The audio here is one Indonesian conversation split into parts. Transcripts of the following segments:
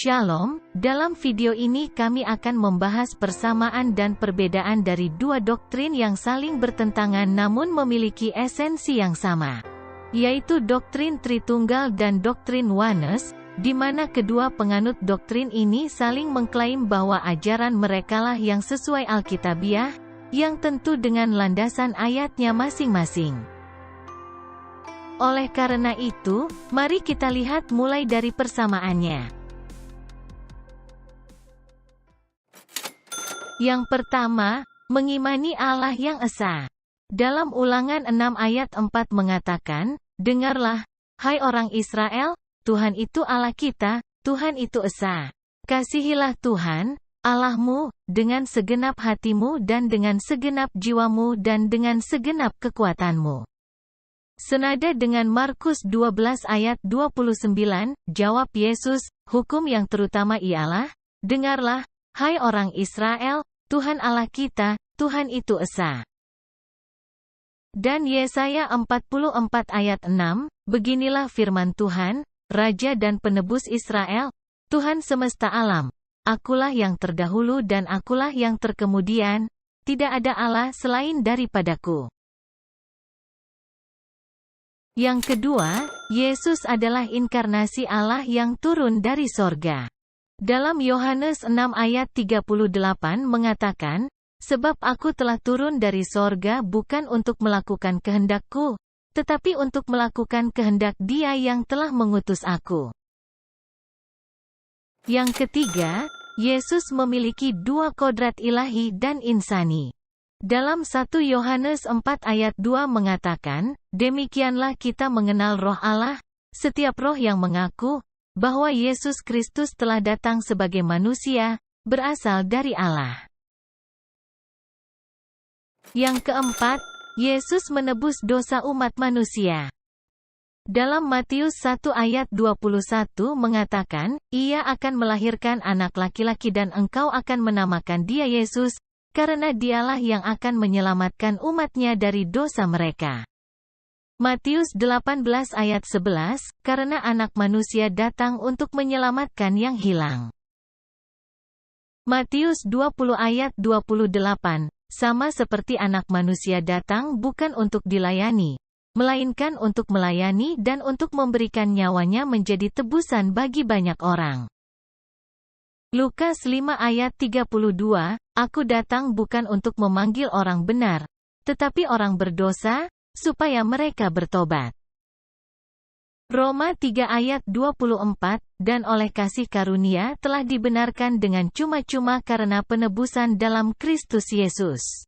Shalom, dalam video ini kami akan membahas persamaan dan perbedaan dari dua doktrin yang saling bertentangan namun memiliki esensi yang sama, yaitu doktrin Tritunggal dan doktrin Oneness, di mana kedua penganut doktrin ini saling mengklaim bahwa ajaran merekalah yang sesuai Alkitabiah, yang tentu dengan landasan ayatnya masing-masing. Oleh karena itu, mari kita lihat mulai dari persamaannya. Yang pertama, mengimani Allah yang esa. Dalam Ulangan 6 ayat 4 mengatakan, "Dengarlah, hai orang Israel, Tuhan itu Allah kita, Tuhan itu esa. Kasihilah Tuhan, Allahmu, dengan segenap hatimu dan dengan segenap jiwamu dan dengan segenap kekuatanmu." Senada dengan Markus 12 ayat 29, jawab Yesus, "Hukum yang terutama ialah, dengarlah, hai orang Israel, Tuhan Allah kita, Tuhan itu esa." Dan Yesaya 44 ayat 6, beginilah firman Tuhan, Raja dan Penebus Israel, Tuhan semesta alam, Akulah yang terdahulu dan Akulah yang terkemudian, tidak ada Allah selain daripadaku. Yang kedua, Yesus adalah inkarnasi Allah yang turun dari sorga. Dalam Yohanes 6 ayat 38 mengatakan, "Sebab aku telah turun dari sorga bukan untuk melakukan kehendakku, tetapi untuk melakukan kehendak Dia yang telah mengutus aku." Yang ketiga, Yesus memiliki dua kodrat ilahi dan insani. Dalam 1 Yohanes 4 ayat 2 mengatakan, "Demikianlah kita mengenal roh Allah, setiap roh yang mengaku bahwa Yesus Kristus telah datang sebagai manusia, berasal dari Allah." Yang keempat, Yesus menebus dosa umat manusia. Dalam Matius 1 ayat 21 mengatakan, "Ia akan melahirkan anak laki-laki dan engkau akan menamakan dia Yesus, karena dialah yang akan menyelamatkan umatnya dari dosa mereka." Matius 18 ayat 11, karena anak manusia datang untuk menyelamatkan yang hilang. Matius 20 ayat 28, sama seperti anak manusia datang bukan untuk dilayani, melainkan untuk melayani dan untuk memberikan nyawanya menjadi tebusan bagi banyak orang. Lukas 5 ayat 32, "Aku datang bukan untuk memanggil orang benar, tetapi orang berdosa, supaya mereka bertobat." Roma 3 ayat 24, "Dan oleh kasih karunia telah dibenarkan dengan cuma-cuma karena penebusan dalam Kristus Yesus."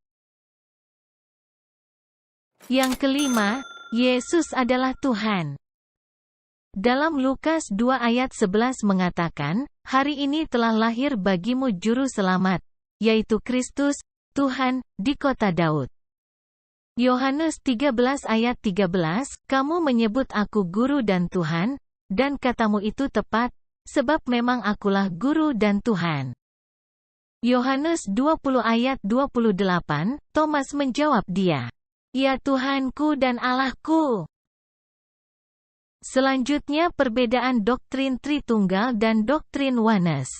Yang kelima, Yesus adalah Tuhan. Dalam Lukas 2 ayat 11 mengatakan, "Hari ini telah lahir bagimu juru selamat, yaitu Kristus, Tuhan, di kota Daud." Yohanes 13 ayat 13, "Kamu menyebut aku guru dan Tuhan, dan katamu itu tepat, sebab memang akulah guru dan Tuhan." Yohanes 20 ayat 28, Thomas menjawab dia, "Ya Tuhanku dan Allahku." Selanjutnya perbedaan doktrin Tritunggal dan doktrin Oneness.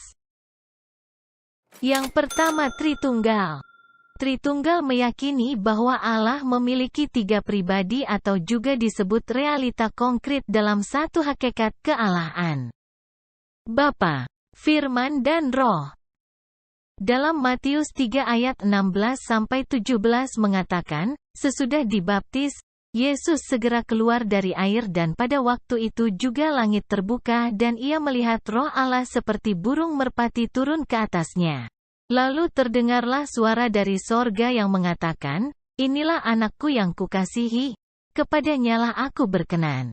Yang pertama, Tritunggal. Tritunggal meyakini bahwa Allah memiliki tiga pribadi atau juga disebut realita konkret dalam satu hakikat kealahan. Bapa, Firman dan Roh. Dalam Matius 3 ayat 16-17 mengatakan, "Sesudah dibaptis, Yesus segera keluar dari air dan pada waktu itu juga langit terbuka dan ia melihat Roh Allah seperti burung merpati turun ke atasnya. Lalu terdengarlah suara dari sorga yang mengatakan, 'Inilah anakku yang kukasihi, kepadanyalah aku berkenan.'"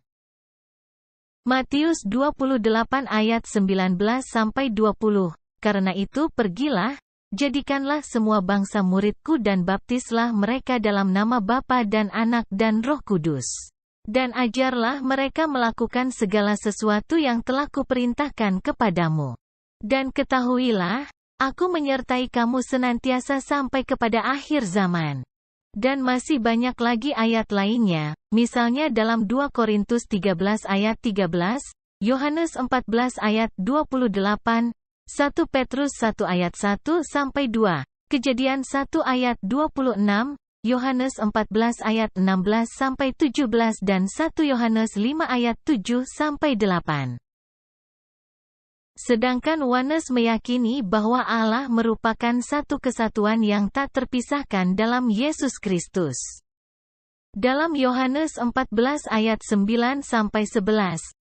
Matius 28 ayat 19-20, "Karena itu pergilah, jadikanlah semua bangsa muridku dan baptislah mereka dalam nama Bapa dan Anak dan Roh Kudus. Dan ajarlah mereka melakukan segala sesuatu yang telah kuperintahkan kepadamu. Dan ketahuilah, aku menyertai kamu senantiasa sampai kepada akhir zaman." Dan masih banyak lagi ayat lainnya, misalnya dalam 2 Korintus 13 ayat 13, Yohanes 14 ayat 28, 1 Petrus 1 ayat 1-2, Kejadian 1 ayat 26, Yohanes 14 ayat 16-17 dan 1 Yohanes 5 ayat 7-8. Sedangkan Oneness meyakini bahwa Allah merupakan satu kesatuan yang tak terpisahkan dalam Yesus Kristus. Dalam Yohanes 14 ayat 9-11,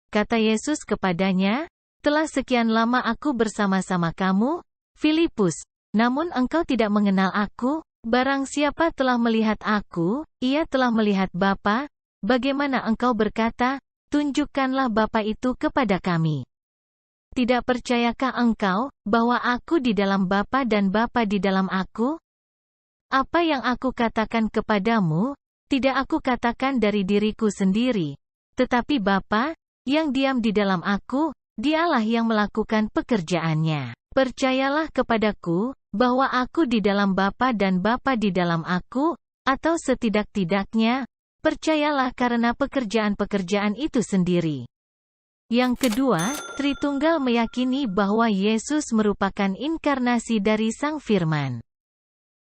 kata Yesus kepadanya, "Telah sekian lama aku bersama-sama kamu, Filipus, namun engkau tidak mengenal aku. Barang siapa telah melihat aku, ia telah melihat Bapa. Bagaimana engkau berkata, tunjukkanlah Bapa itu kepada kami? Tidak percayakah engkau, bahwa aku di dalam Bapa dan Bapa di dalam aku? Apa yang aku katakan kepadamu, tidak aku katakan dari diriku sendiri, tetapi Bapa, yang diam di dalam aku, Dialah yang melakukan pekerjaannya. Percayalah kepadaku, bahwa aku di dalam Bapa dan Bapa di dalam aku, atau setidak-tidaknya, percayalah karena pekerjaan-pekerjaan itu sendiri." Yang kedua, Tritunggal meyakini bahwa Yesus merupakan inkarnasi dari Sang Firman.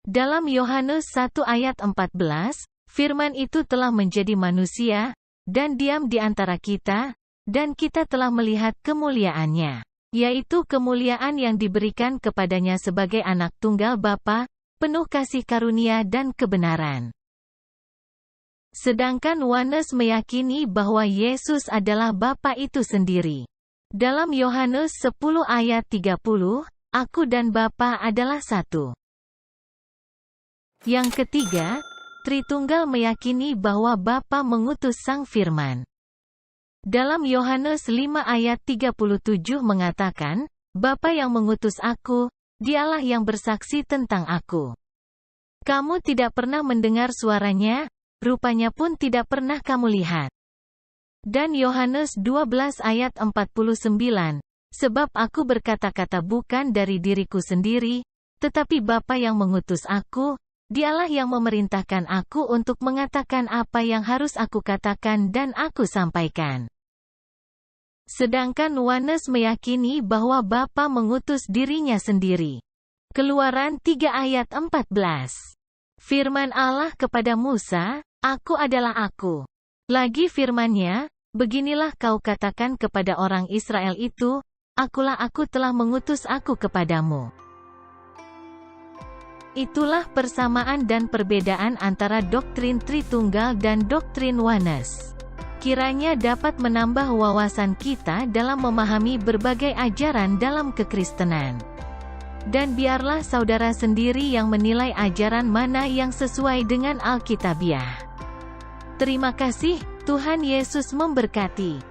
Dalam Yohanes 1 ayat 14, Firman itu telah menjadi manusia, dan diam di antara kita, dan kita telah melihat kemuliaannya, yaitu kemuliaan yang diberikan kepadanya sebagai anak tunggal Bapa, penuh kasih karunia dan kebenaran. Sedangkan Oneness meyakini bahwa Yesus adalah Bapa itu sendiri. Dalam Yohanes 10 ayat 30, "Aku dan Bapa adalah satu." Yang ketiga, Tritunggal meyakini bahwa Bapa mengutus Sang Firman. Dalam Yohanes 5 ayat 37 mengatakan, "Bapa yang mengutus aku, Dialah yang bersaksi tentang aku. Kamu tidak pernah mendengar suaranya, rupanya pun tidak pernah kamu lihat." Dan Yohanes 12 ayat 49, "Sebab aku berkata-kata bukan dari diriku sendiri, tetapi Bapa yang mengutus aku, Dialah yang memerintahkan aku untuk mengatakan apa yang harus aku katakan dan aku sampaikan." Sedangkan Oneness meyakini bahwa Bapa mengutus dirinya sendiri. Keluaran 3 ayat 14. Firman Allah kepada Musa, "Aku adalah Aku." Lagi firman-Nya, "Beginilah kau katakan kepada orang Israel itu, Akulah aku telah mengutus aku kepadamu." Itulah persamaan dan perbedaan antara doktrin Tritunggal dan doktrin Oneness. Kiranya dapat menambah wawasan kita dalam memahami berbagai ajaran dalam kekristenan. Dan biarlah saudara sendiri yang menilai ajaran mana yang sesuai dengan Alkitabiah. Terima kasih, Tuhan Yesus memberkati.